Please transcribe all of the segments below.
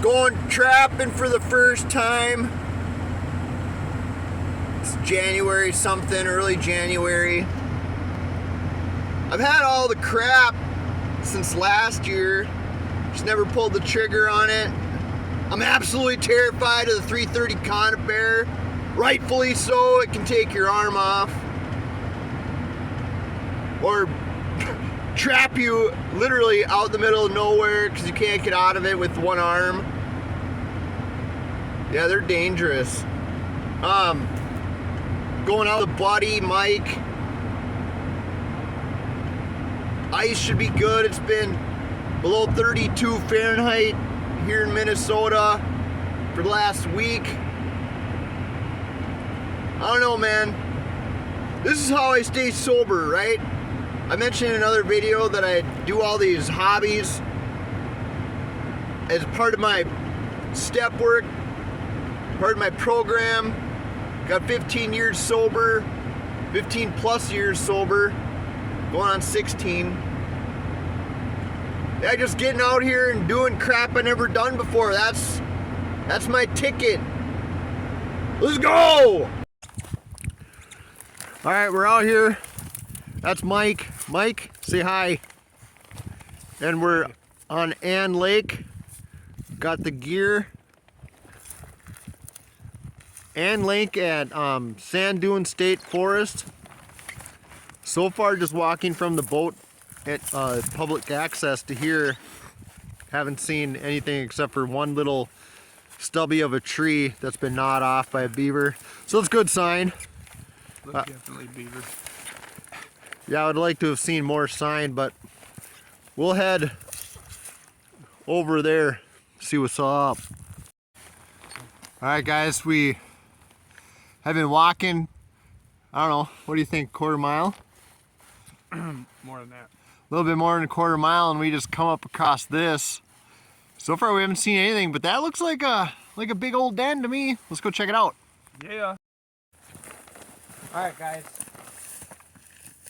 Going trapping for the first time. It's January something, early January. I've had all the crap since last year. Just never pulled the trigger on it. I'm absolutely terrified of the 330 conibear. Rightfully so, it can take your arm off. Or trap you literally out in the middle of nowhere because you can't get out of it with one arm. Yeah, they're dangerous. Going out with a buddy, Mike. Ice should be good. It's been below 32 Fahrenheit here in Minnesota for the last week. I don't know, man. This is how I stay sober, right? I mentioned in another video that I do all these hobbies as part of my step work, part of my program. Got 15 years sober, 15 plus years sober, going on 16. Yeah, just getting out here and doing crap I never done before. That's my ticket. Let's go! All right, we're out here. That's Mike. Mike, say hi. And we're on Ann Lake. Got the gear. Ann Lake at Sand Dune State Forest. So far, just walking from the boat at public access to here, haven't seen anything except for one little stubby of a tree that's been gnawed off by a beaver. So it's a good sign. Look, definitely beaver. Yeah, I would like to have seen more sign, but we'll head over there, see what's up. All right, guys, we have been walking, I don't know, what do you think, quarter mile? More than that. A little bit more than a quarter mile, and we just come up across this. So far we haven't seen anything, but that looks like a big old den to me. Let's go check it out. Yeah. Alright, guys.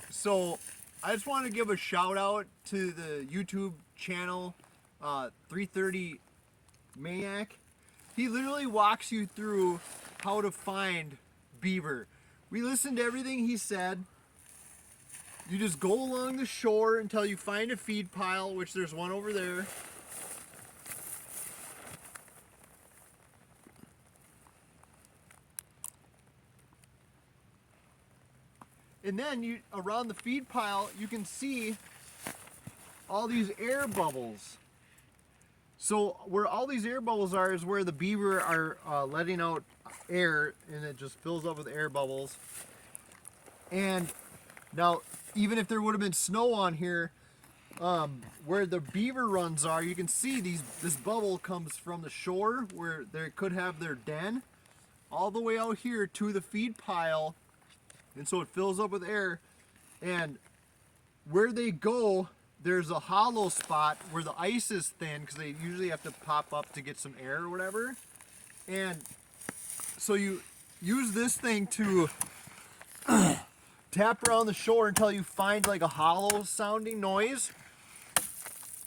So I just want to give a shout out to the YouTube channel 330 Maniac. He literally walks you through how to find beaver. We listened to everything he said. You just go along the shore until you find a feed pile, which there's one over there. And then around the feed pile, you can see all these air bubbles. So where all these air bubbles are is where the beaver are letting out air, and it just fills up with air bubbles. And now, even if there would have been snow on here, where the beaver runs are, you can see this bubble comes from the shore where they could have their den, all the way out here to the feed pile, and so it fills up with air. And where they go, there's a hollow spot where the ice is thin, because they usually have to pop up to get some air or whatever. And so you use this thing to tap around the shore until you find like a hollow sounding noise.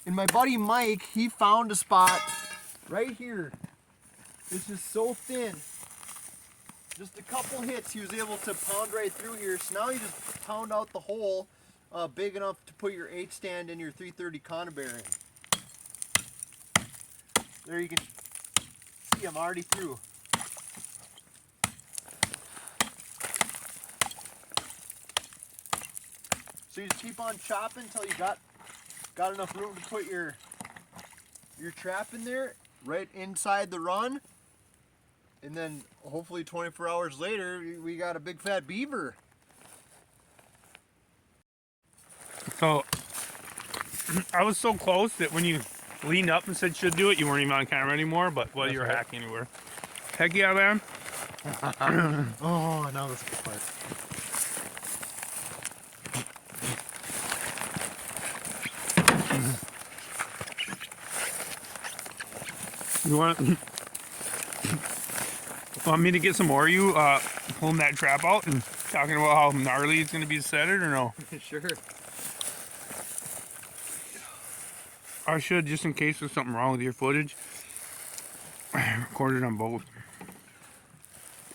And my buddy Mike, he found a spot right here. It's just so thin. Just a couple hits, he was able to pound right through here. So now you just pound out the hole big enough to put your 8 stand in your 330 conibear in. There you can see I'm already through. So you just keep on chopping until you got enough room to put your trap in there, right inside the run. And then hopefully 24 hours later, we got a big fat beaver. So I was so close that when you leaned up and said should do it, you weren't even on camera anymore, but well, you were right. Hacking, you were. Heck yeah, man. Oh, now that's the part. You want me to get some more of you pulling that trap out and talking about how gnarly it's going to be to set it, or no? Sure. I should, just in case there's something wrong with your footage. recorded on both.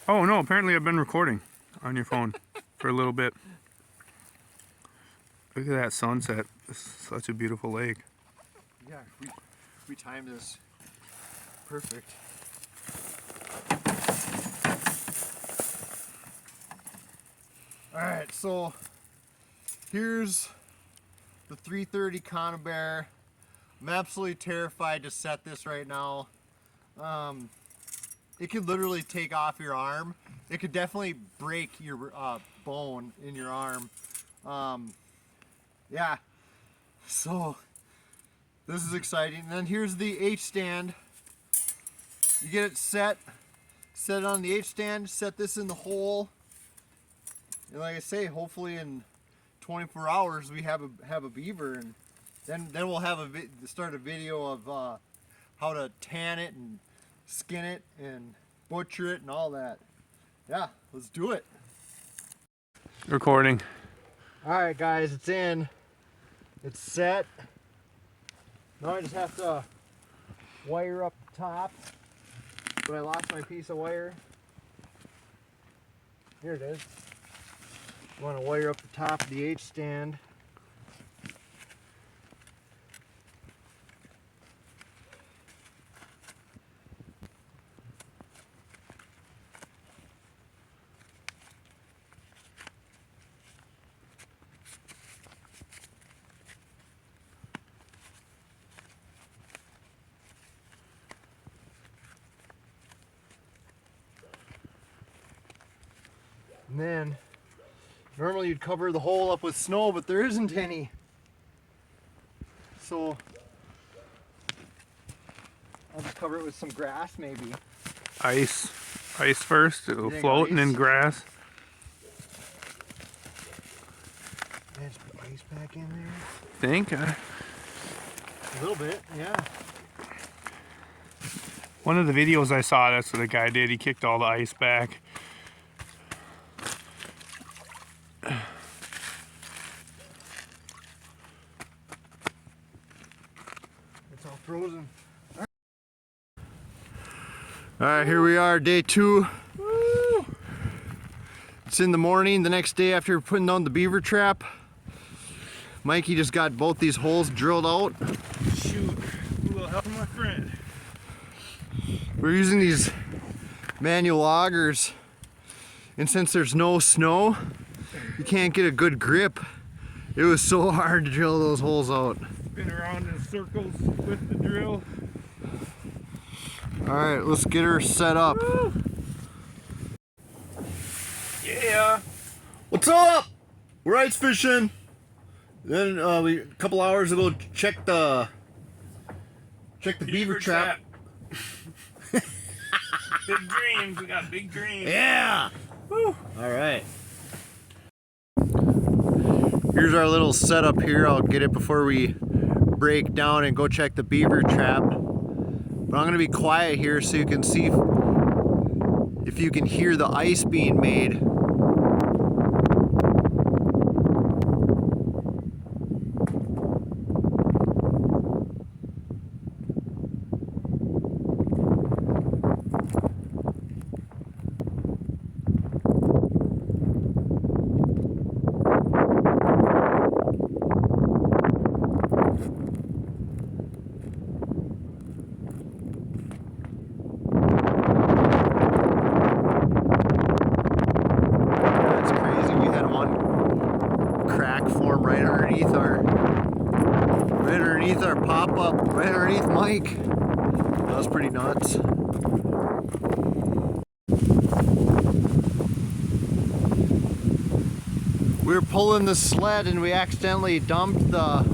Oh no, apparently I've been recording on your phone for a little bit. Look at that sunset. It's such a beautiful lake. Yeah, we timed this perfect. Alright, so here's the 330 Conibear. I'm absolutely terrified to set this right now. It could literally take off your arm. It could definitely break your bone in your arm. Yeah, so this is exciting. And then here's the H stand. You get it set it on the H stand, set this in the hole. And like I say, hopefully in 24 hours we have a beaver, and then we'll have start a video of how to tan it and skin it and butcher it and all that. Yeah, let's do it. Recording. All right, guys, it's in. It's set. Now I just have to wire up the top. But I lost my piece of wire. Here it is. You want to wire up the top of the H stand. And then, normally you'd cover the hole up with snow, but there isn't any. So, I'll just cover it with some grass maybe. Ice first, it'll float, and ice? then grass. Yeah, just put ice back in there. Think? A little bit, yeah. One of the videos I saw, that's what the guy did. He kicked all the ice back. It's all frozen. All right, here we are, day 2. Woo! It's in the morning, the next day after putting down the beaver trap. Mikey just got both these holes drilled out. Shoot, a little help from my friend. We're using these manual augers, and since there's no snow, you can't get a good grip. It was so hard to drill those holes out. Been around in circles with the drill. All right, let's get her set up. Woo! Yeah. What's up? We're ice fishing. Then a couple hours ago check the beaver trap. Big dreams. We got big dreams. Yeah. Woo. All right. Here's our little setup here. I'll get it before we break down and go check the beaver trap. But I'm gonna be quiet here so you can see if you can hear the ice being made. Our pop-up right underneath Mike. That was pretty nuts. We were pulling the sled and we accidentally dumped the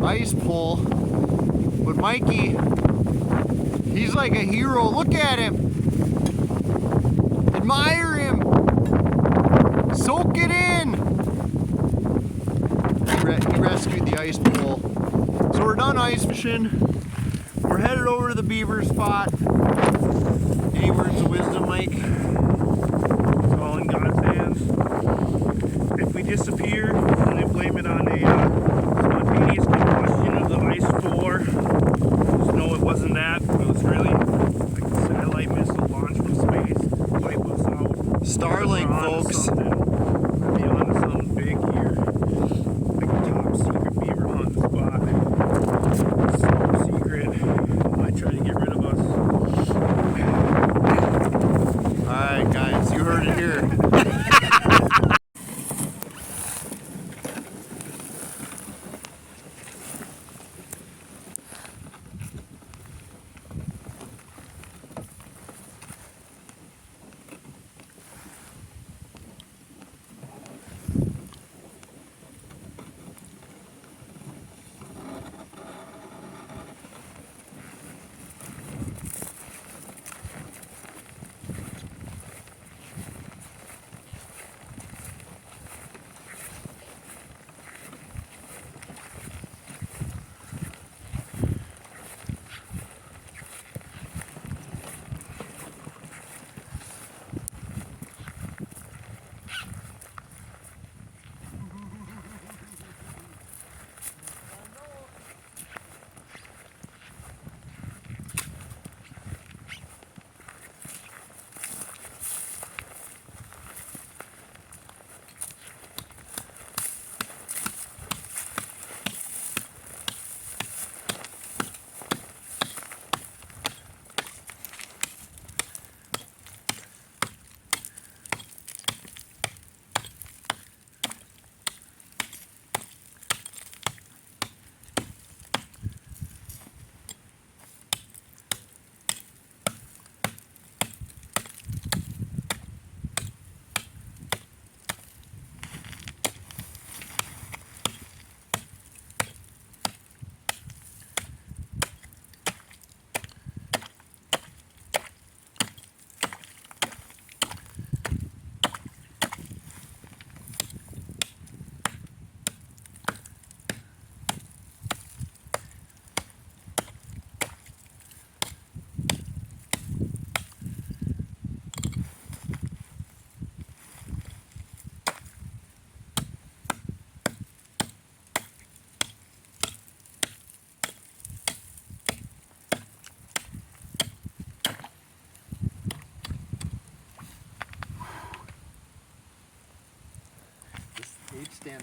ice pole. But Mikey, he's like a hero. Look at him. Admire him. Soak it in. He rescued the ice pole. So we're done ice fishing. We're headed over to the beaver spot. Any words of wisdom, Mike? It's all in God's hands. If we disappear, and they blame it on a spontaneous combustion of the ice floor, just know it wasn't that. It was really, like I said,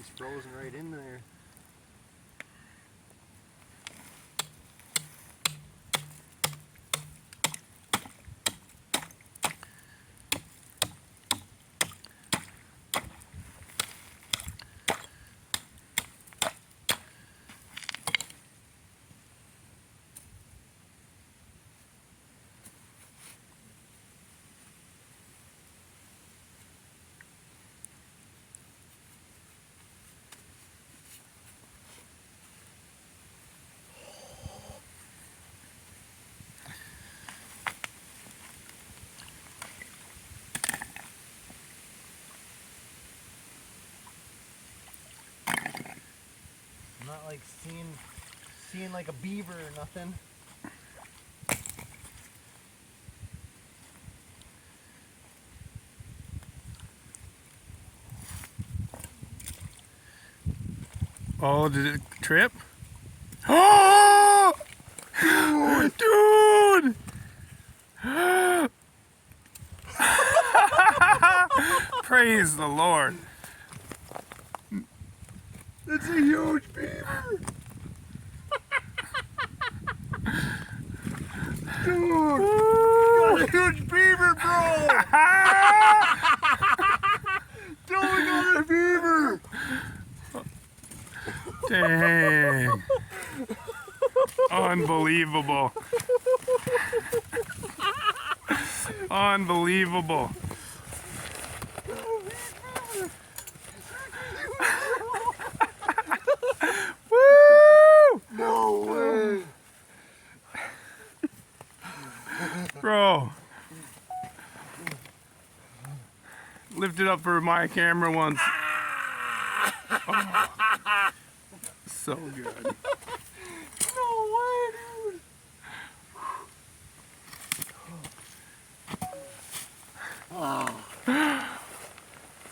He's frozen right in there. Not like seeing like a beaver or nothing. Oh, did it trip? Oh! Dude! Praise the Lord. It's a huge beaver! Dude! Got a huge beaver, bro! Dude, we got a beaver! Dang. Unbelievable. Unbelievable. Woo! No way! Bro. Lift it up for my camera once. Oh. So good. No way, dude!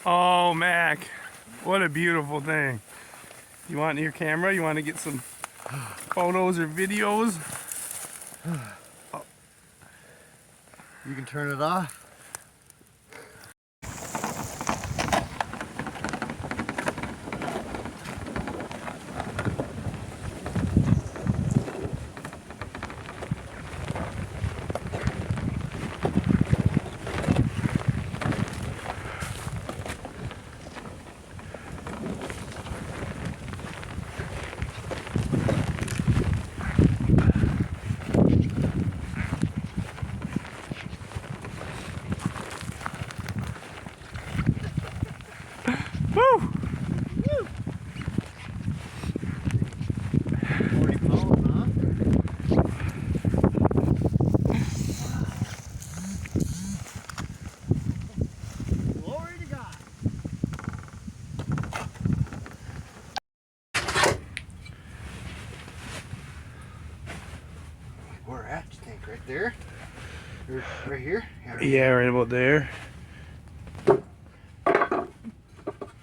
Oh, Mac. What a beautiful thing. You want your camera? You want to get some photos or videos? You can turn it off. Woo! 40 pounds, huh? Glory to God. Where at, you think? Right there? Or right here? Yeah, right about there.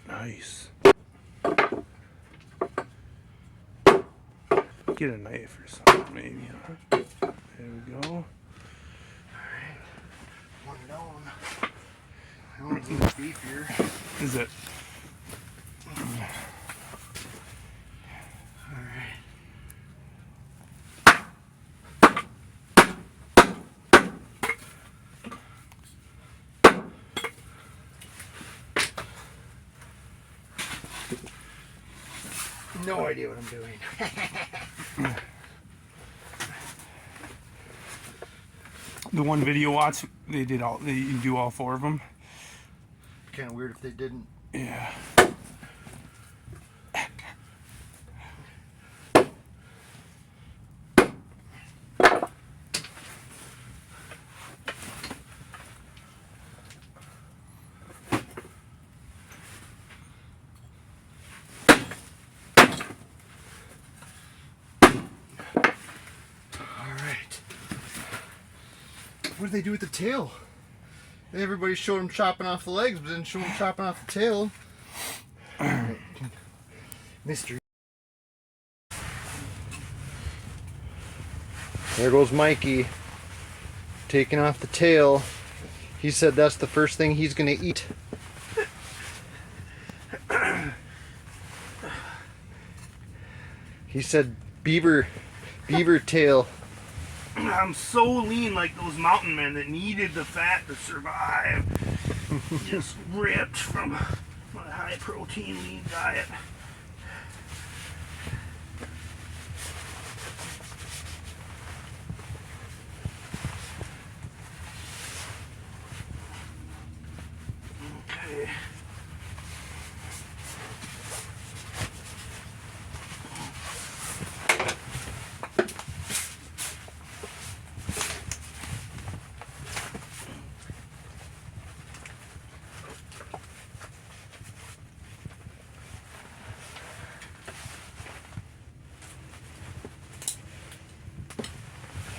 Nice. Get a knife or something, maybe, huh? There we go. Alright. One down. That one's a little beefier. Is it? Alright. No idea what I'm doing. The one video watch, they do all four of them. Kind of weird if they didn't. Yeah. Alright. What did they do with the tail? Everybody showed him chopping off the legs, but didn't show him chopping off the tail. Mystery. There goes Mikey, taking off the tail. He said that's the first thing he's going to eat. He said beaver tail. I'm so lean like those mountain men that needed the fat to survive. Just ripped from my high protein lean diet. Okay.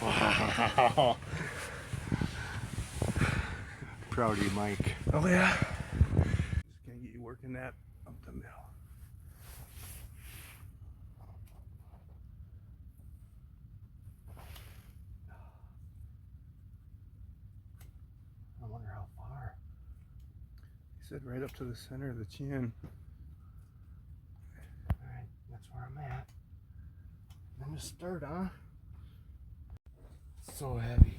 Wow. Proud of you, Mike. Oh yeah. Just gonna get you working that up the middle. I wonder how far. He said right up to the center of the chin. Alright, that's where I'm at. I'm gonna start, huh? So heavy.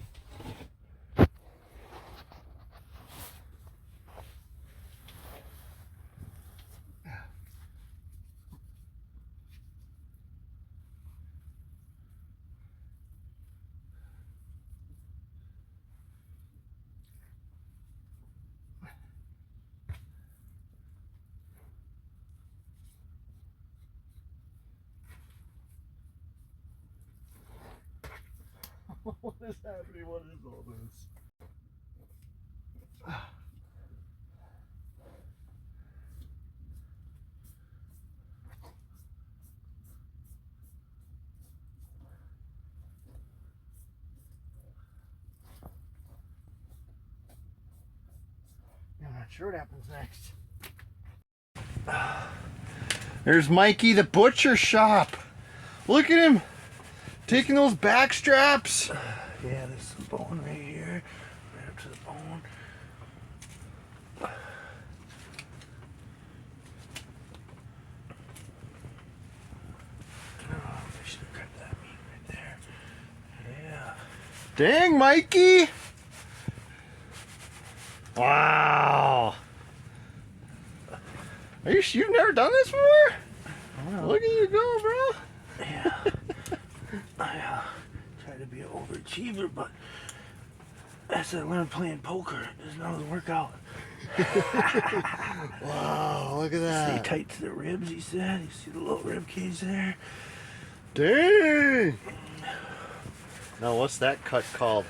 What is happening? What is all this? I'm not sure what happens next. There's Mikey, the butcher shop. Look at him taking those back straps. Yeah, there's some bone right here. Right up to the bone. Oh, I should have grabbed that meat right there. Yeah. Dang, Mikey. Wow. You've never done this before? Look at you go, bro. Yeah. I try to be an overachiever, but as I learned playing poker, it doesn't always work out. Wow, look at Stay that. tight to the ribs, he said. You see the little rib cage there? Dang. Now, what's that cut called?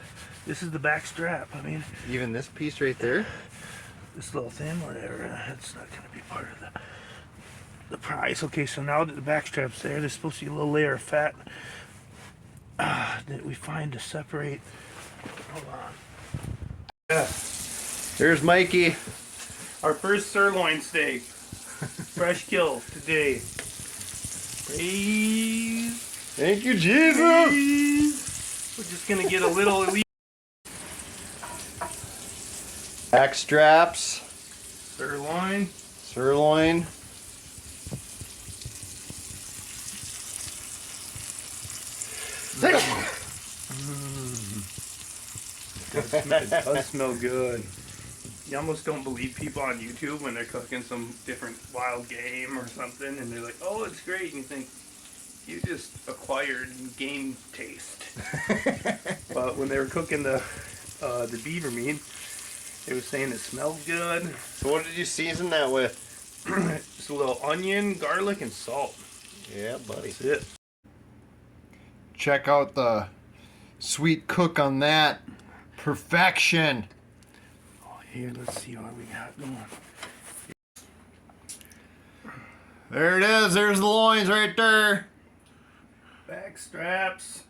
This is the back strap. I mean, Even this piece right there? this little thing, whatever, it's not going to be part of the price. Okay, so now that the back strap's there, there's supposed to be a little layer of fat that we find to separate. Hold on. Yeah. Here's Mikey. Our first sirloin steak. Fresh kill today. Praise. Thank you, Jesus. Praise. We're just going to get a little elite. Back straps, Sirloin. sirloin. It does smell good. You almost don't believe people on YouTube when they're cooking some different wild game or something, and they're like, "Oh, it's great," and you think you just acquired game taste. But when they were cooking the beaver meat, they were saying it smelled good. So what did you season that with? Just a little onion, garlic, and salt. Yeah, buddy. That's it. Check out the sweet cook on that. Perfection. Oh, here, let's see what we got going. There it is. There's the loins right there. Back straps,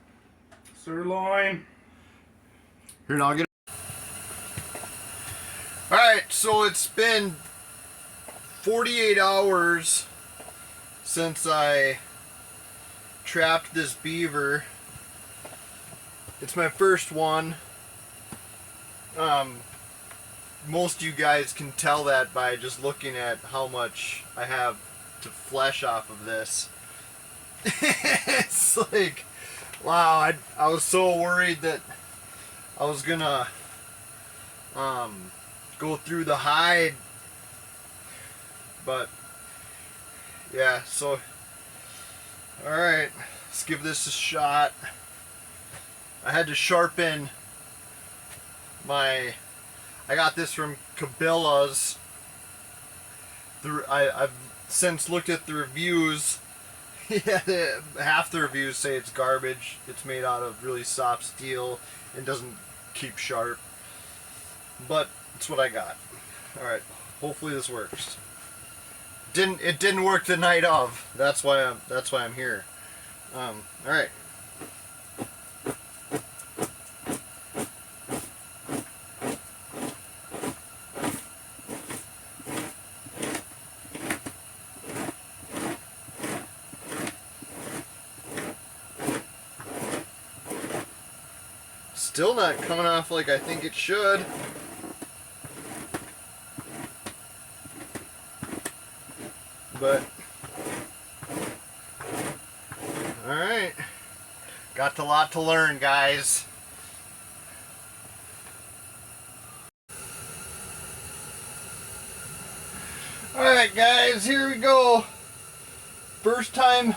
sirloin. Here, now I'll get. Alright, so it's been 48 hours since I trapped this beaver. It's my first one. Most of you guys can tell that by just looking at how much I have to flesh off of this. It's like, wow, I was so worried that I was gonna go through the hide, but yeah, so alright, let's give this a shot. I had to sharpen I got this from Cabela's. I've since looked at the reviews. Yeah, half the reviews say it's garbage. It's made out of really soft steel and doesn't keep sharp. But it's what I got. Alright, hopefully this works. It didn't work the night of. That's why I'm here. Alright. Still not coming off like I think it should. But alright. Got a lot to learn, guys. Alright guys, here we go. First time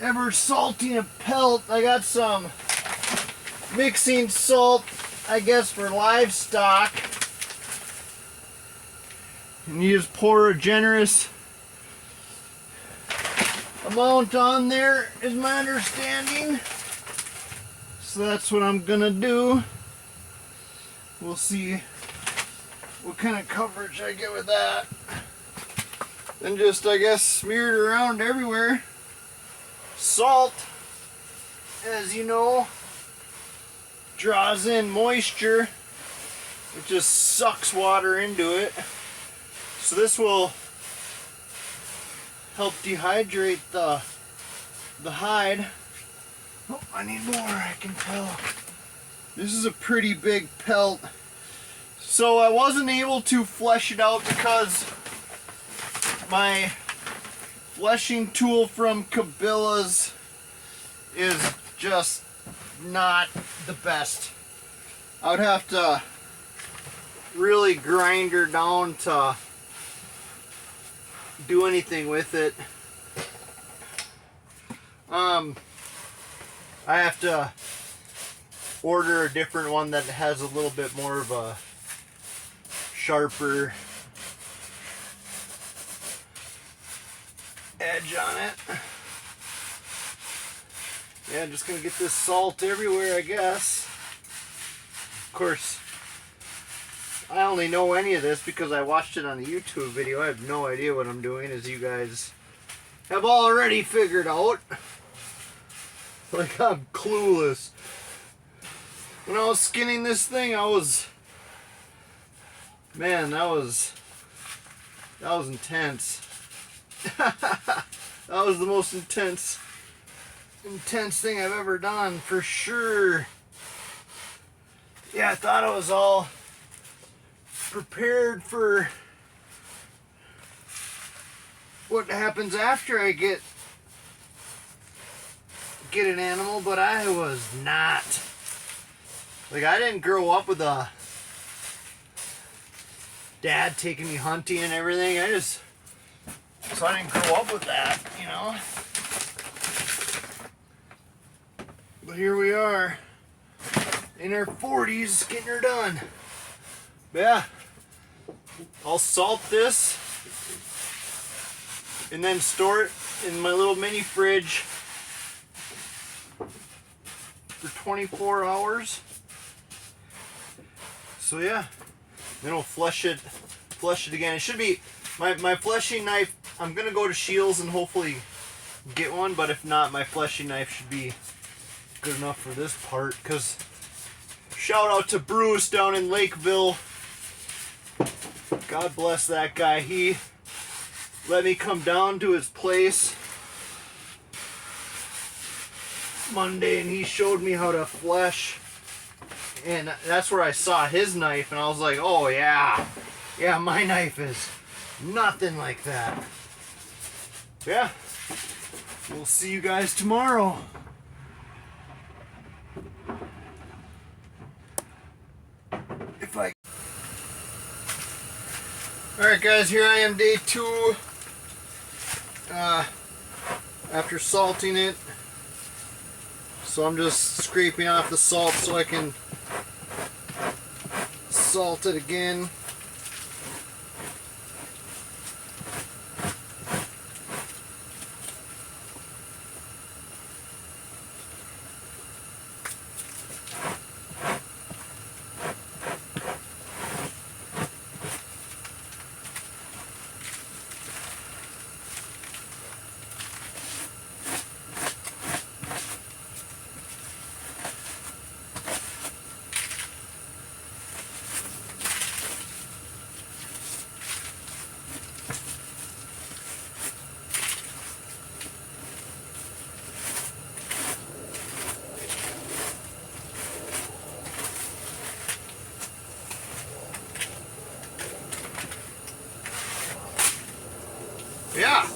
ever salting a pelt. I got some mixing salt, I guess, for livestock. And you just pour a generous amount on there, is my understanding. So that's what I'm gonna do. We'll see what kind of coverage I get with that. Then just, I guess, smear it around everywhere. Salt, as you know, draws in moisture. It just sucks water into it. So this will help dehydrate the hide. Oh, I need more, I can tell. This is a pretty big pelt. So I wasn't able to flesh it out because my fleshing tool from Cabela's is just not the best. I would have to really grind her down to do anything with it. I have to order a different one that has a little bit more of a sharper edge on it. Yeah, I'm just gonna get this salt everywhere, I guess. Of course, I only know any of this because I watched it on the YouTube video. I have no idea what I'm doing, as you guys have already figured out. Like, I'm clueless. When I was skinning this thing, man, that was intense. That was the most intense thing I've ever done, for sure. Yeah, I thought I was all prepared for what happens after I get an animal, but I was not. Like, I didn't grow up with a dad taking me hunting and everything. So I didn't grow up with that, you know. But here we are, in our 40s, getting her done. But yeah, I'll salt this and then store it in my little mini fridge for 24 hours. So yeah, then we'll flush it again. It should be my fleshing knife. I'm gonna go to Shields and hopefully get one, but if not, my fleshing knife should be good enough for this part. Cause shout out to Bruce down in Lakeville. God bless that guy. He let me come down to his place Monday and he showed me how to flesh. And that's where I saw his knife and I was like, oh yeah, my knife is nothing like that. Yeah, we'll see you guys tomorrow. If I... Alright guys, here I am, day 2. After salting it. So I'm just scraping off the salt so I can salt it again. Yeah.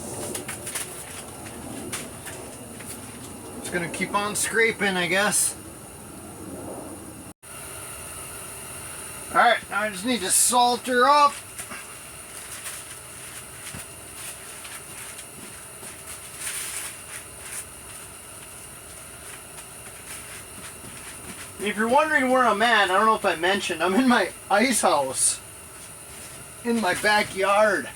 Just gonna keep on scraping, I guess. Alright, now I just need to salt her up. If you're wondering where I'm at, I don't know if I mentioned, I'm in my ice house. In my backyard.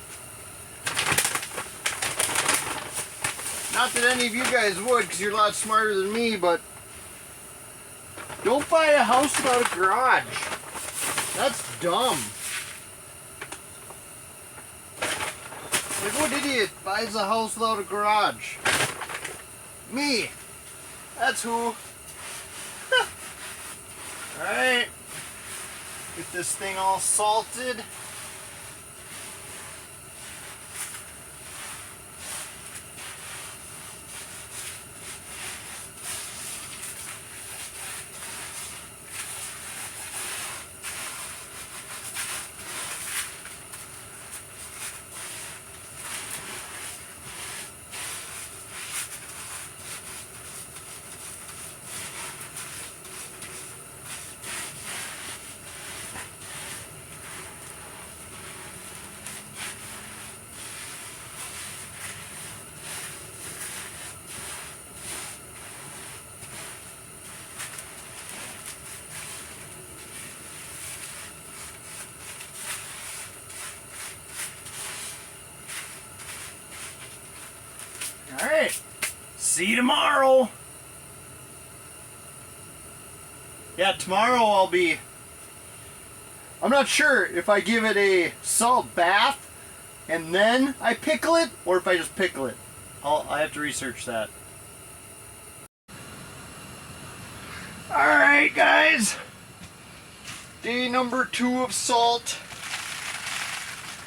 Not that any of you guys would, because you're a lot smarter than me, but don't buy a house without a garage. That's dumb. Like, what idiot buys a house without a garage? Me. That's who. Alright. Get this thing all salted. Alright, see you tomorrow. Yeah, tomorrow I'm not sure if I give it a salt bath and then I pickle it, or if I just pickle it. I have to research that. Alright guys, day number 2 of salt.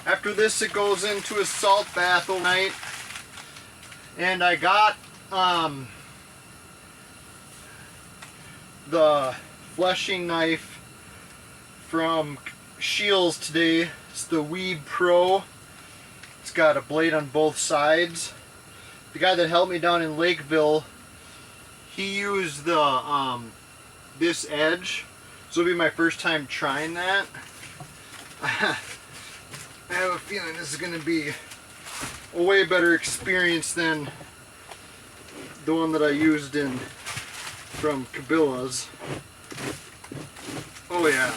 After this it goes into a salt bath overnight. And I got the fleshing knife from Shields today. It's the Weed Pro. It's got a blade on both sides. The guy that helped me down in Lakeville, he used the this edge. So it'll be my first time trying that. I have a feeling this is going to be a way better experience than the one that I used from Cabela's. Oh yeah.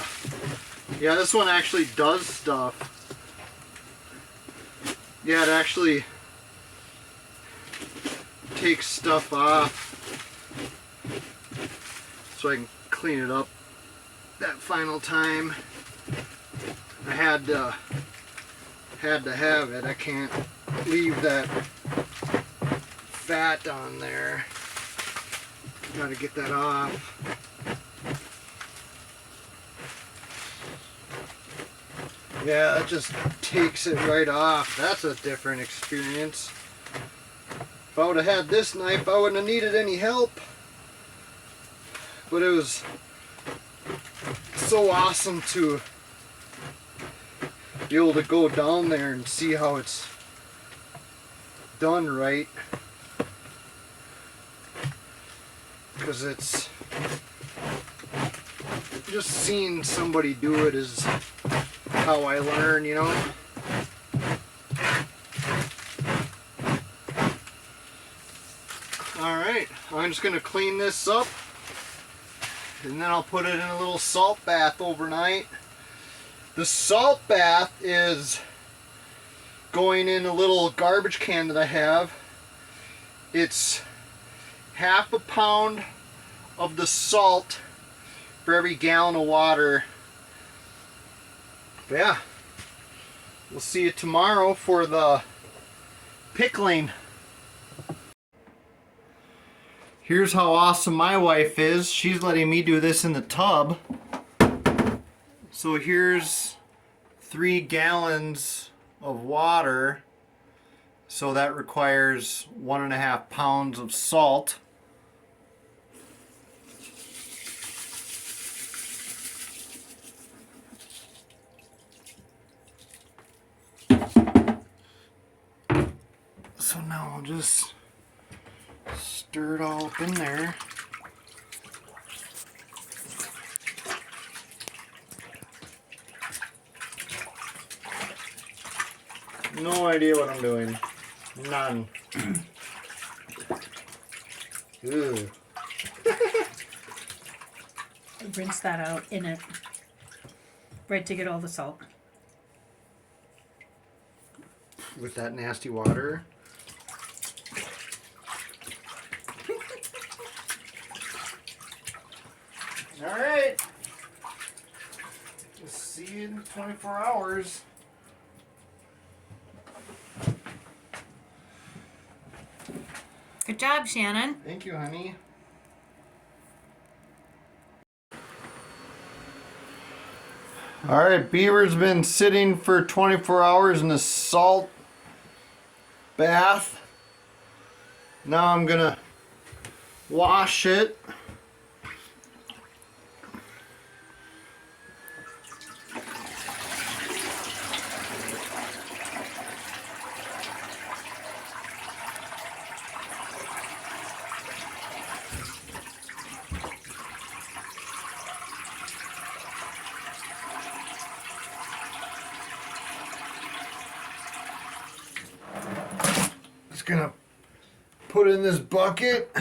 Yeah, this one actually does stuff. Yeah, it actually takes stuff off so I can clean it up that final time. I had to have it. I can't leave that fat on there. Gotta get that off. Yeah, that just takes it right off. That's a different experience. If I would have had this knife, I wouldn't have needed any help. But it was so awesome to be able to go down there and see how it's done right. because it's just seeing somebody do it is how I learn, you know. Alright, I'm just going to clean this up and then I'll put it in a little salt bath overnight. The salt bath is going in a little garbage can that I have. It's half a pound of the salt for every gallon of water. But yeah, we'll see you tomorrow for the pickling. Here's how awesome my wife is. She's letting me do this in the tub. So here's 3 gallons of water. So that requires 1.5 pounds of salt. So now I'll just stir it all up in there. No idea what I'm doing. None. Ew. Rinse that out in it. Right, to get all the salt. With that nasty water. Alright. We'll see you in 24 hours. Good job, Shannon. Thank you, honey. Alright, Beaver's been sitting for 24 hours in a salt bath. Now I'm gonna wash it. Just gonna put in this bucket.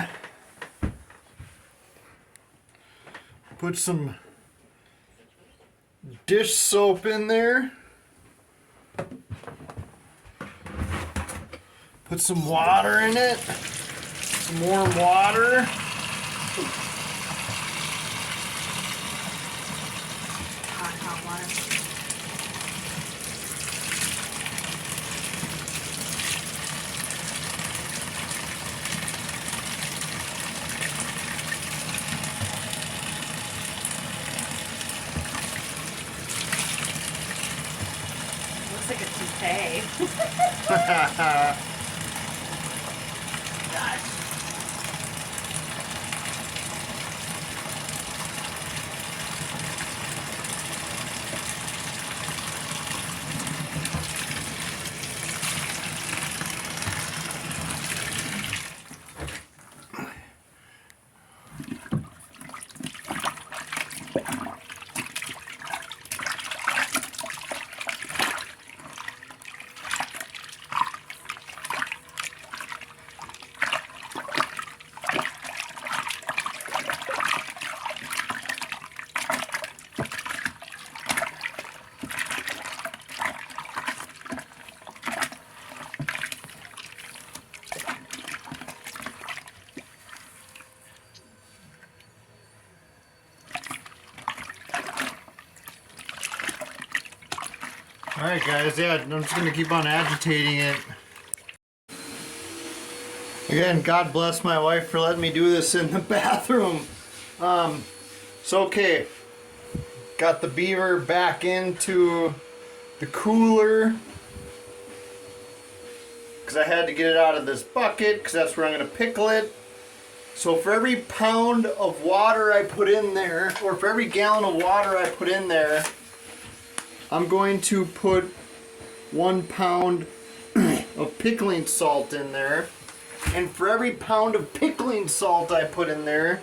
Put some dish soap in there. Put some water in it. Some warm water. Hot water. Looks like a toupee. Gosh. Alright guys, yeah, I'm just going to keep on agitating it. Again, God bless my wife for letting me do this in the bathroom. So okay, got the Beaver back into the cooler because I had to get it out of this bucket because that's where I'm going to pickle it. So for every pound of water I put in there, or for every gallon of water I put in there, I'm going to put 1 pound of pickling salt in there. And for every pound of pickling salt I put in there,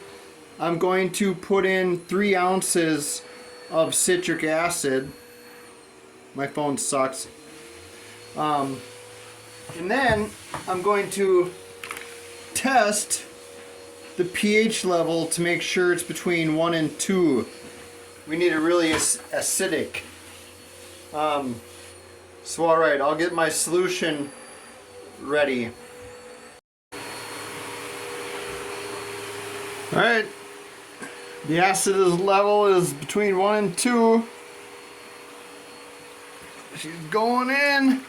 I'm going to put in 3 ounces of citric acid. My phone sucks. And then I'm going to test the pH level to make sure it's between 1 and 2. We need a really acidic. So alright, I'll get my solution ready. Alright, the acid level is between 1 and 2. She's going in.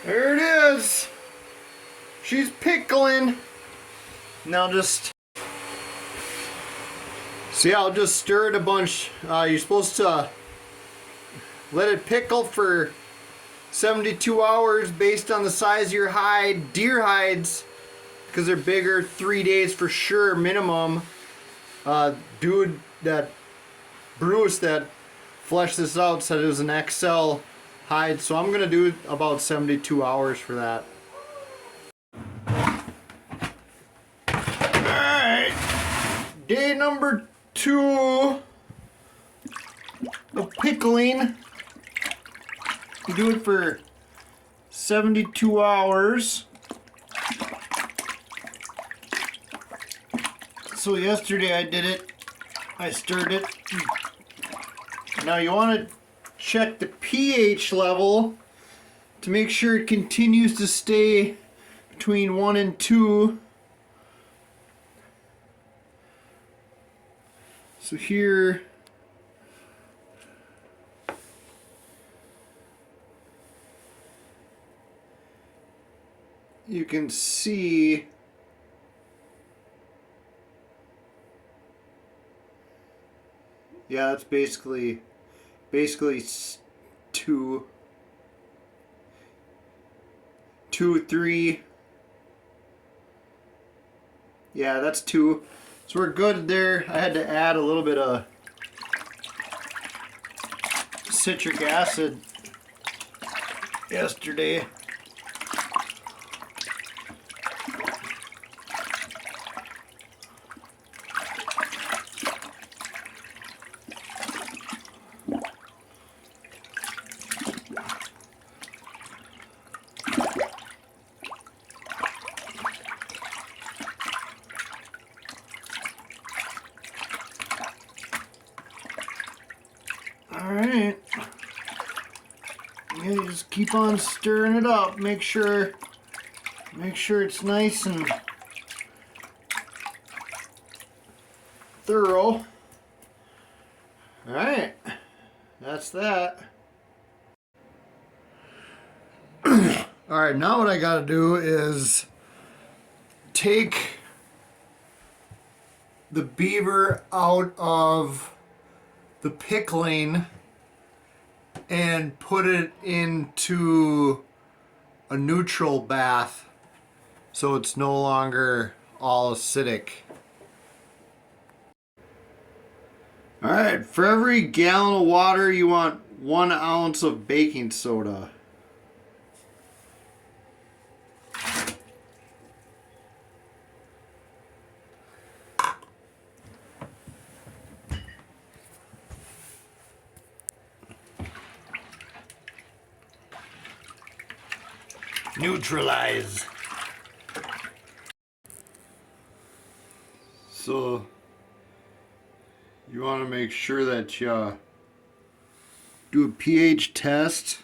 There it is. She's pickling. Now just see, I'll just stir it a bunch. You're supposed to let it pickle for 72 hours based on the size of your hide. Deer hides, because they're bigger, 3 days for sure minimum. Dude, that Bruce that fleshed this out said it was an XL hide, so I'm gonna do about 72 hours for that. Alright, day number 2 of pickling. You do it for 72 hours. So yesterday I did it. I stirred it. Now you want to check the pH level to make sure it continues to stay between 1 and 2. So here you can see it's basically 2, 3. Yeah, that's 2. So we're good there. I had to add a little bit of citric acid yesterday. Alright. Yeah, you just keep on stirring it up. Make sure it's nice and thorough. Alright. That's that. Alright, now what I gotta do is take the beaver out of the pickling and put it into a neutral bath so it's no longer all acidic. Alright, for every gallon of water you want 1 ounce of baking soda. Neutralize. So you want to make sure that you do a pH test.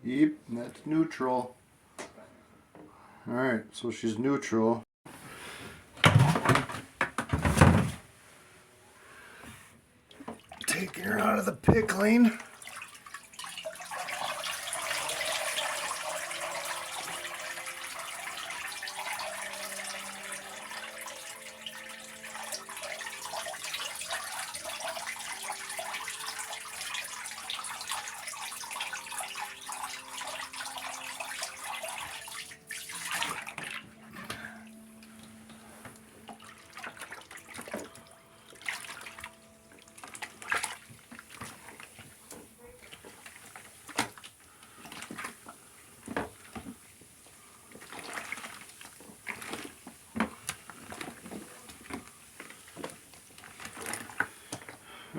Yep, that's neutral. Alright, so she's neutral. Taking her out of the pickling.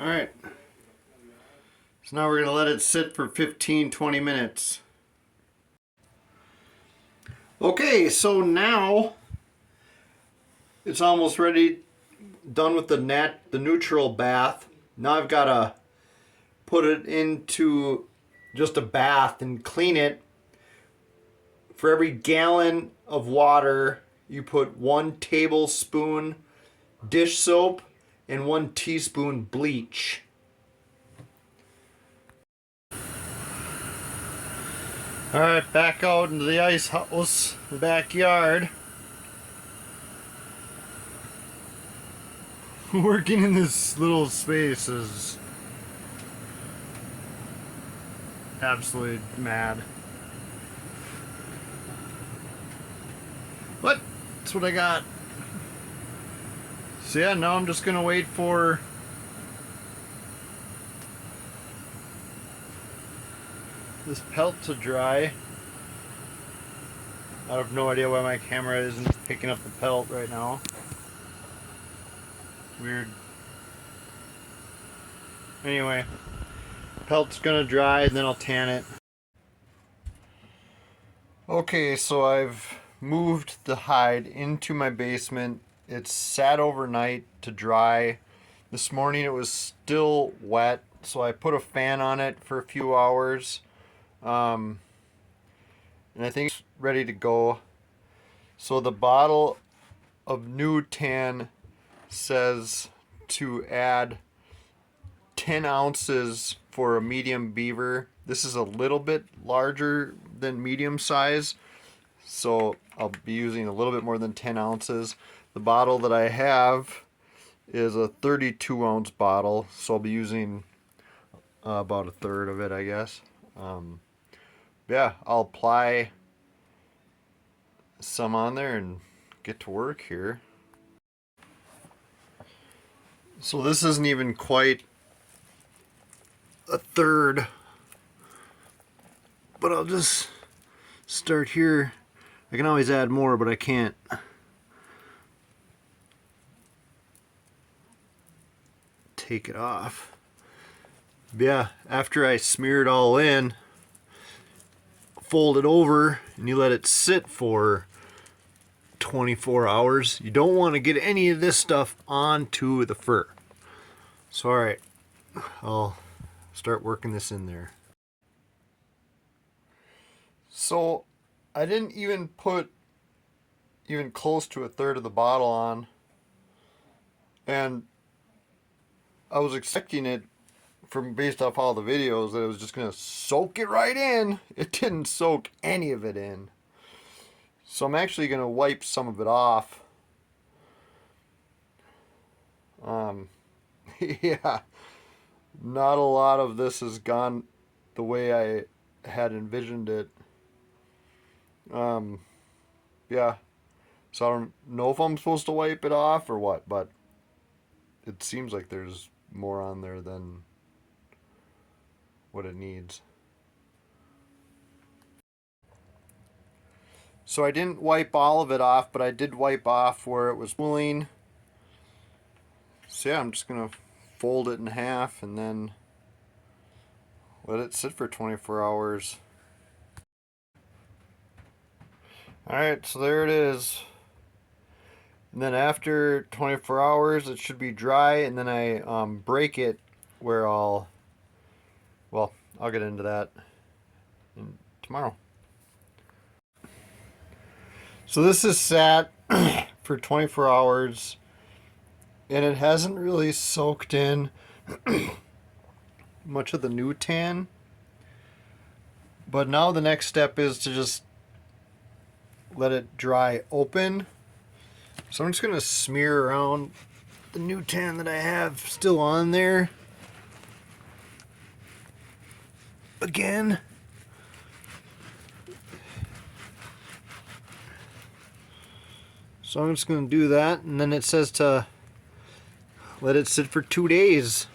Alright. So now we're going to let it sit for 15-20 minutes. Okay, so now it's almost ready, done with the neutral bath. Now I've got to put it into just a bath and clean it. For every gallon of water, you put 1 tablespoon dish soap and 1 teaspoon bleach. Alright, back out into the ice house, the backyard. Working in this little space is absolutely mad. But that's what I got. So yeah, now I'm just gonna wait for this pelt to dry. I have no idea why my camera isn't picking up the pelt right now. Weird. Anyway, pelt's gonna dry and then I'll tan it. Okay, so I've moved the hide into my basement. It's sat overnight to dry. This morning it was still wet, so I put a fan on it for a few hours. And I think it's ready to go. So the bottle of new tan says to add 10 ounces for a medium beaver. This is a little bit larger than medium size, so I'll be using a little bit more than 10 ounces. The bottle that I have is a 32 ounce bottle, so I'll be using about a third of it, I guess. Yeah, I'll apply some on there and get to work here. So this isn't even quite a third, but I'll just start here. I can always add more, but I can't take it off. But yeah, after I smear it all in, fold it over and you let it sit for 24 hours. You don't want to get any of this stuff onto the fur. So alright, I'll start working this in there. So I didn't even put even close to a third of the bottle on, and I was expecting it, from based off all the videos, that it was just gonna soak it right in. It didn't soak any of it in. So I'm actually gonna wipe some of it off. Yeah, not a lot of this has gone the way I had envisioned it. Yeah, so I don't know if I'm supposed to wipe it off or what, but it seems like there's more on there than what it needs. So I didn't wipe all of it off, but I did wipe off where it was pooling. So yeah, I'm just gonna fold it in half and then let it sit for 24 hours. Alright, so there it is. And then after 24 hours it should be dry, and then I break it where I'll get into that tomorrow. So this is sat for 24 hours and it hasn't really soaked in much of the new tan. But now the next step is to just let it dry open. So I'm just going to smear around the new tan that I have still on there. Again. So I'm just going to do that, and then it says to let it sit for 2 days.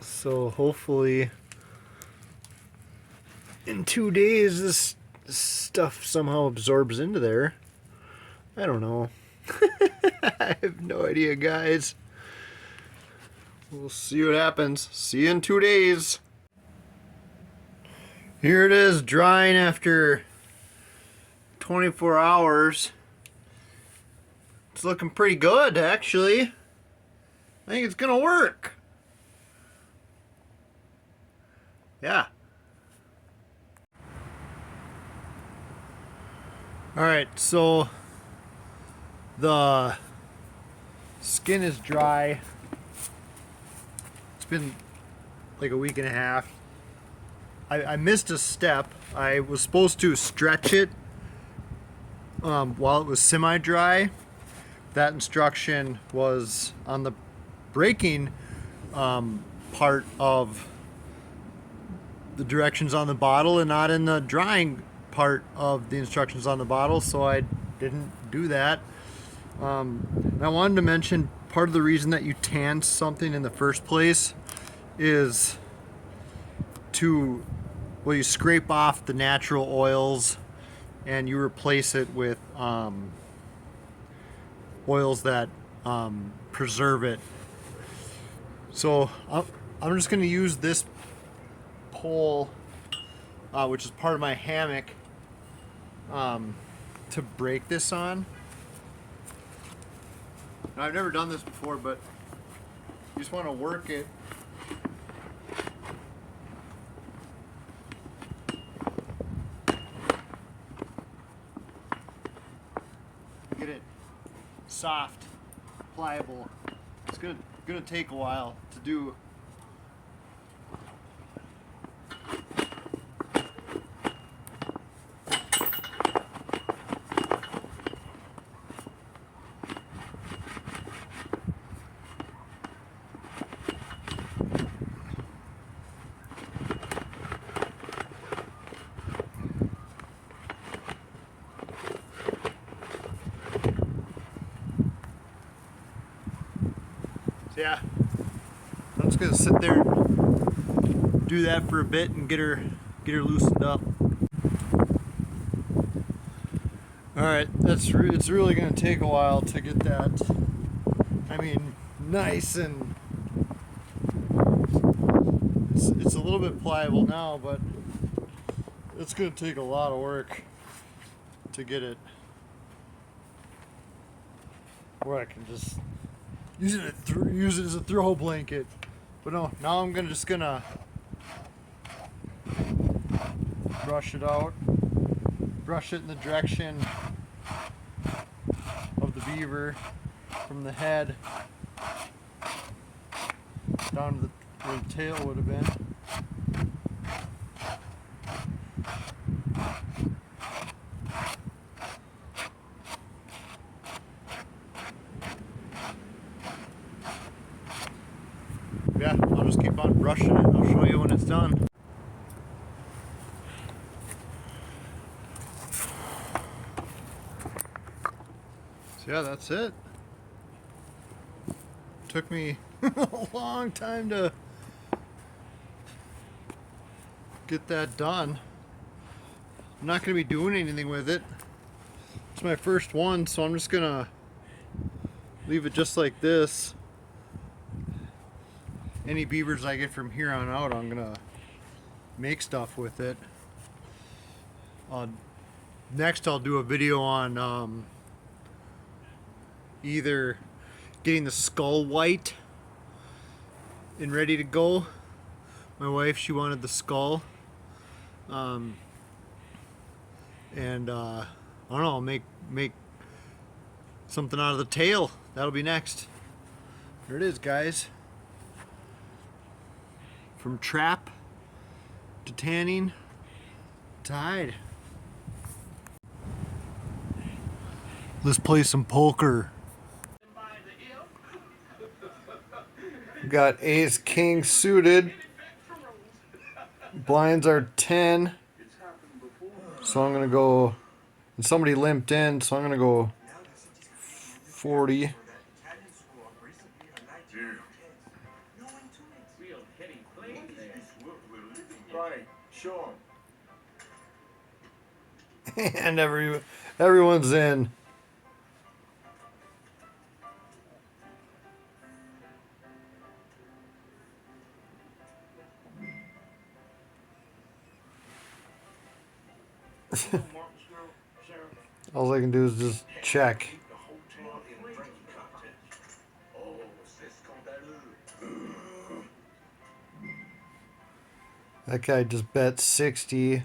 So hopefully in 2 days this stuff somehow absorbs into there. I don't know. I have no idea, guys. We'll see what happens. See you in 2 days. Here it is, drying after 24 hours. It's looking pretty good, actually. I think it's gonna work. Yeah. Alright, so the skin is dry. It's been like a week and a half. I missed a step. I was supposed to stretch it while it was semi-dry. That instruction was on the breaking part of the directions on the bottle and not in the drying part of the instructions on the bottle, so I didn't do that. And I wanted to mention part of the reason that you tan something in the first place is to, well, you scrape off the natural oils and you replace it with oils that preserve it. So I'm just going to use this pole, which is part of my hammock, to break this on. Now, I've never done this before, but you just want to work it. Get it soft, pliable. It's gonna take a while to do. Yeah, I'm just gonna sit there and do that for a bit and get her loosened up. All right, it's really gonna take a while to get that. I mean, nice, and it's a little bit pliable now, but it's gonna take a lot of work to get it where I can just use it as a throw blanket. But no, now I'm just gonna brush it out. Brush it in the direction of the beaver, from the head down to where the tail would have been. Yeah, I'll just keep on brushing it. I'll show you when it's done. So yeah, that's it. Took me a long time to get that done. I'm not going to be doing anything with it. It's my first one, so I'm just going to leave it just like this. Any beavers I get from here on out, I'm gonna make stuff with it. Next, I'll do a video on either getting the skull white and ready to go. My wife, she wanted the skull, and I don't know, I'll make something out of the tail. That'll be next. There it is, guys. From trap to tanning to hide. Let's play some poker. Got ace king suited. Blinds are 10. So I'm gonna go, and somebody limped in, so I'm gonna go 40. And everyone's in. All I can do is just check. That guy just bet 60.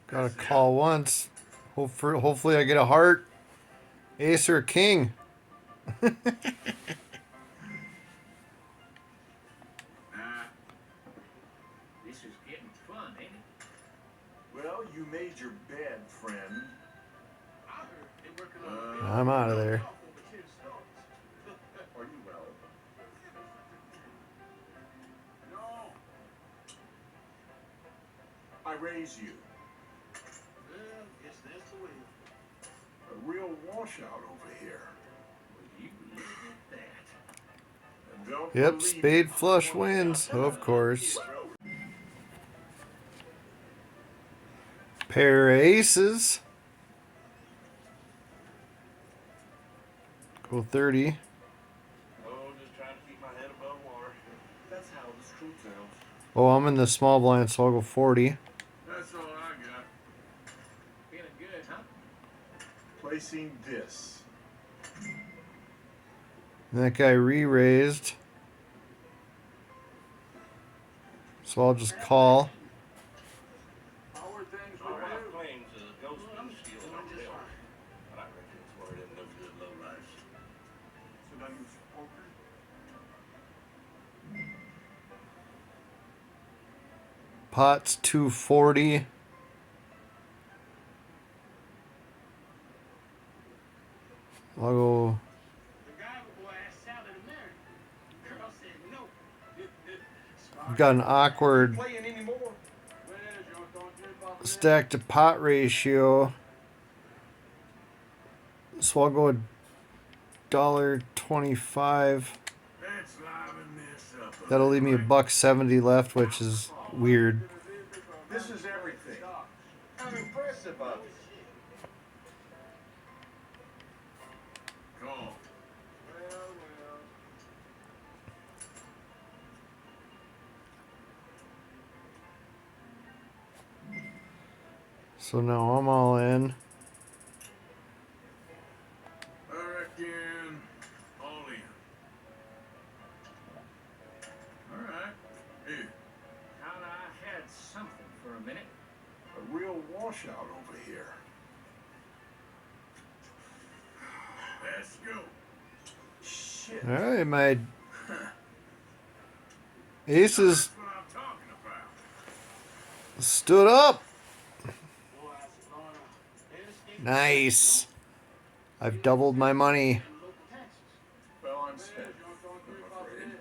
Got a call once. Hopefully I get a heart, ace, or a king. This is getting fun, ain't it? Well, you made your bed, friend. I heard they working on a I'm out of there. Are you well? No. I raise you. well, guess that's the way. A real washout over here. Will you believe that? And don't Yep, believe spade it. flush wins, of course. Pair of aces. Go 30. Oh, just trying to keep my head above water. That's how the truth sounds. Oh, I'm in the small blind, so I'll go 40. That's all I got. Feeling good, huh? Placing this. And that guy re-raised. So I'll just call. How are things with you? Claims a ghost been stealing our milk. But I reckon it's one of them no good lowlifes. So now you poker? Pot's 240. I'll go. The guy boy asked Sally to marry him. Girl said no. We've got an awkward Playing anymore? Well, John, don't you about that? stack to pot ratio. So I'll go $1.25. Let's liven this up. That'll leave me $1.70 left, which is weird. This is everything. How impressive of you. Come on. Well. So now I'm all in. I reckon all in. All right. Here. Thought I had something for a minute. A real washout over here. Let's go. Shit. All right, my aces That's what I'm talking about. stood up. Boy, that's going on. Nice. I've doubled my money. Well, I'm spent. I'm afraid.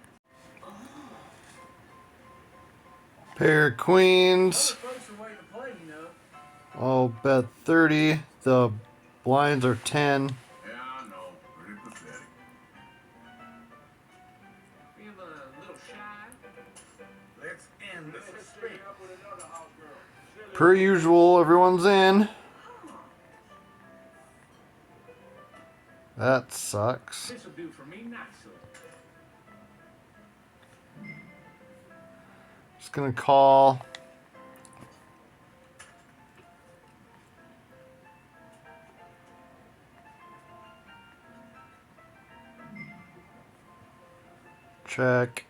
Pair of queens. Folks are waiting to play, you know. I'll bet 30. The blinds are 10. Yeah, I know. Pretty pathetic. Feeling a little shy? Let's end the suspense. Per usual, everyone's in. That sucks. This'll do for me nicely. Just gonna call. Check.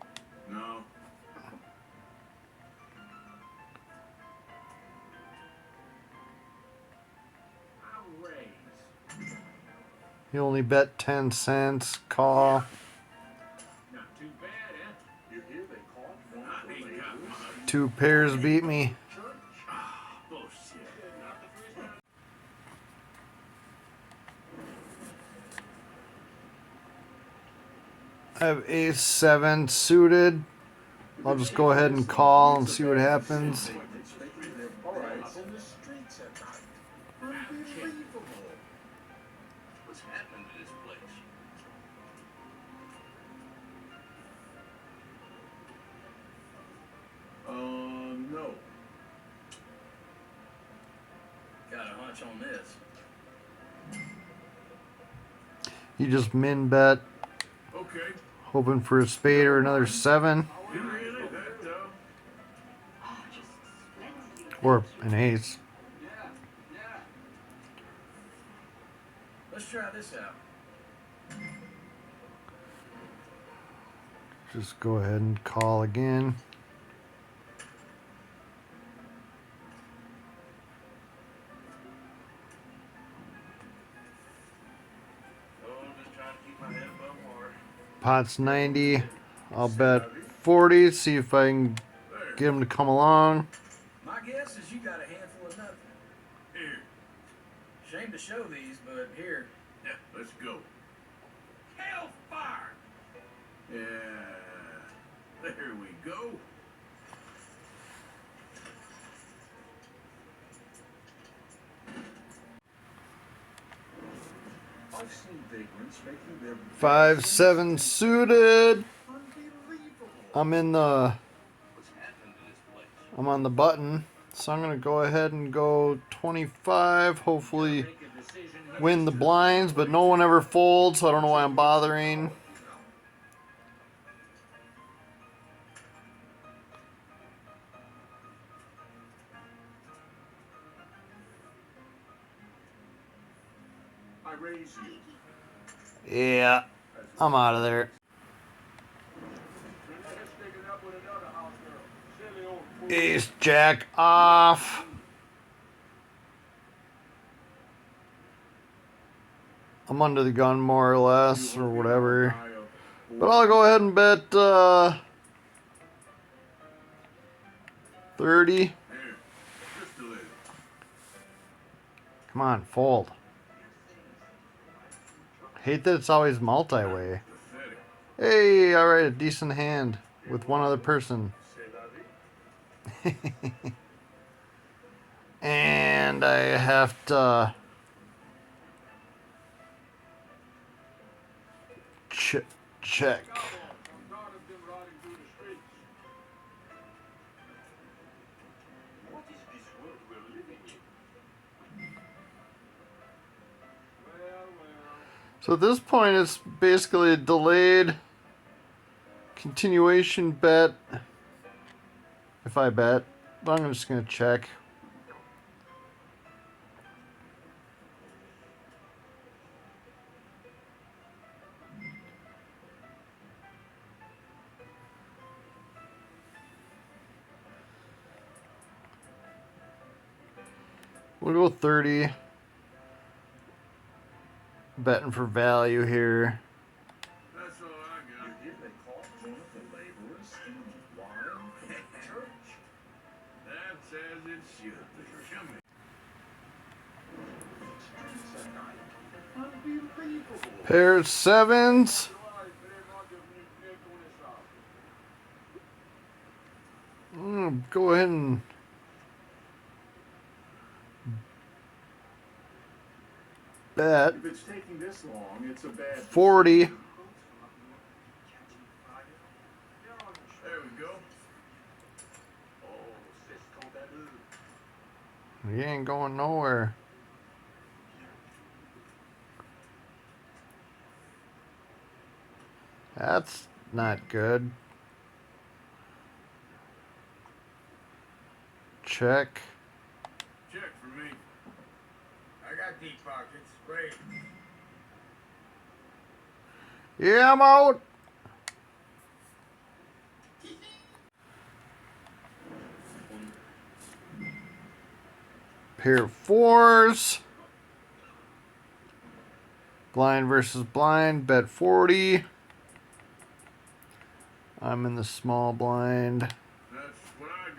No. I'll raise. He only bet 10 cents. Call. Not too bad, huh? You hear they call one I for ain't labor? got much. 2 pairs beat me. Bullshit. Not the first time. I have ace 7 suited. I'll just go ahead and call and see what happens. All right. In the streets at night. Unbelievable. What's happened to this place? No. Got a hunch on this. He just min bet, Okay. hoping for a spade or another 7 You really that tough? or an ace. Yeah. Yeah. Let's try this out. Just go ahead and call again. Oh, I'm just trying to keep my head above water. Pot's 90. I'll bet 40. See if I can There. get him to come along. My guess is you got a handful of nothing. Here. Shame to show these, but here. Yeah, let's go. Hellfire! Yeah. There we go. I've seen vagrants making their 5-7 suited. unbelievable. I'm in the. What's happened to this place? I'm on the button, so I'm gonna go ahead and go 25. Hopefully, Make a decision here. win the blinds, but no one ever folds, so I don't know why I'm bothering. I raise you. Yeah, I'm out of there. Ace Jack off. I'm under the gun more or less, or whatever. But I'll go ahead and bet 30. Here. Just a little. Come on, fold. Hate that it's always multi-way. Pathetic. Hey, alright, a decent hand with one other person. And I have to check. What is this world we're living in? So at this point, it's basically a delayed continuation bet. If I bet, but I'm just gonna check. We'll go 30. Betting for value here. That's all I got. You hear they caught one of the laborers in wild church? That's as it should be. Show me. Streets at night. Unbelievable. Pair of 7s. Go ahead and bet If it's taking this long, it's a bad 40. There we go. Oh, Cisco that. He ain't going nowhere. That's not good. Check. Check for me. I got deep pockets. Great. Yeah, I'm out. Pair of 4s. Blind versus blind. Bet 40. I'm in the small blind. That's what I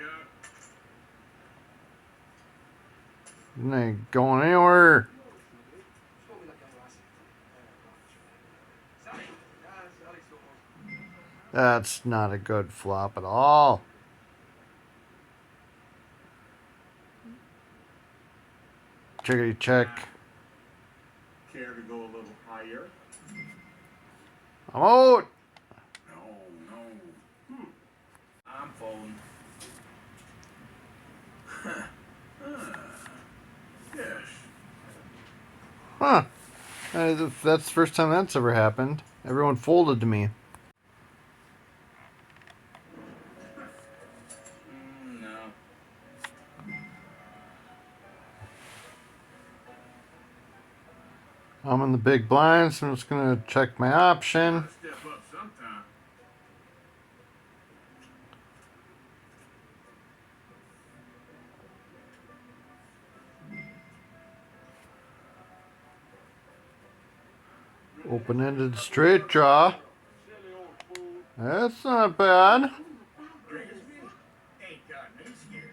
got. I ain't going anywhere. That's not a good flop at all. Chickity check. Care to go a little higher? I'm out. No. I'm folding. Yes. Huh. That's the first time that's ever happened. Everyone folded to me. No. I'm in the big blind, so I'm just gonna check my option. Step up sometime. Open-ended straight draw. That's not bad. Ain't got me scared.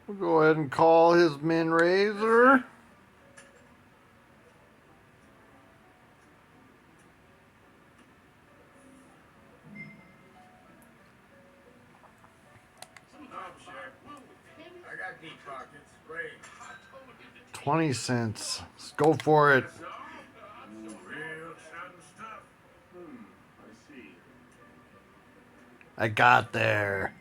We'll go ahead and call his min raiser. I got deep pockets. Great. 20 cents. Let's go for it. Real exciting stuff. I see. I got there.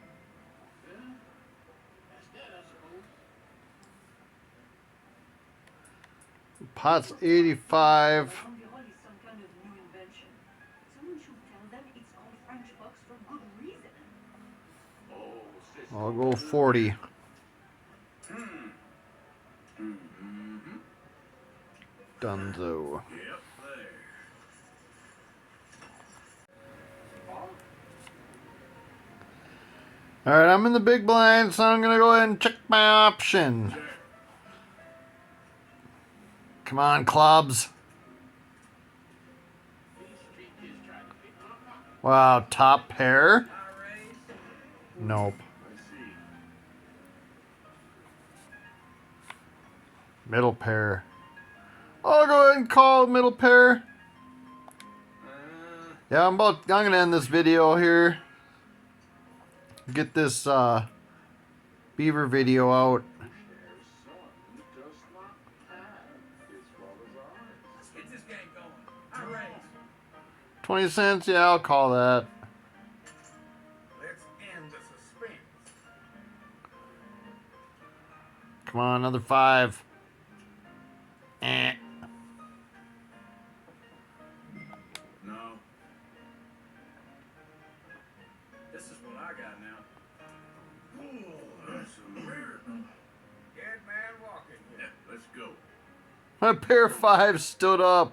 Pot's 85. Banderole is some kind of new invention. Someone should tell them it's called French box for good reason. I'll go 40. Dunzo. Yep, there. Alright, I'm in the big blind, so I'm gonna go ahead and check my option. Come on, clubs. Wow, top pair? Nope. I see. Middle pair. I'll go ahead and call middle pair. Yeah, I'm gonna end this video here. Get this Beaver video out. Let's get this game going. I raise. 20 cents, yeah, I'll call that. Let's end the suspense. Come on, another 5. Eh. No. This is what I got now. Ooh, that's a miracle. Dead man walking. Yeah, let's go. My pair 5 stood up.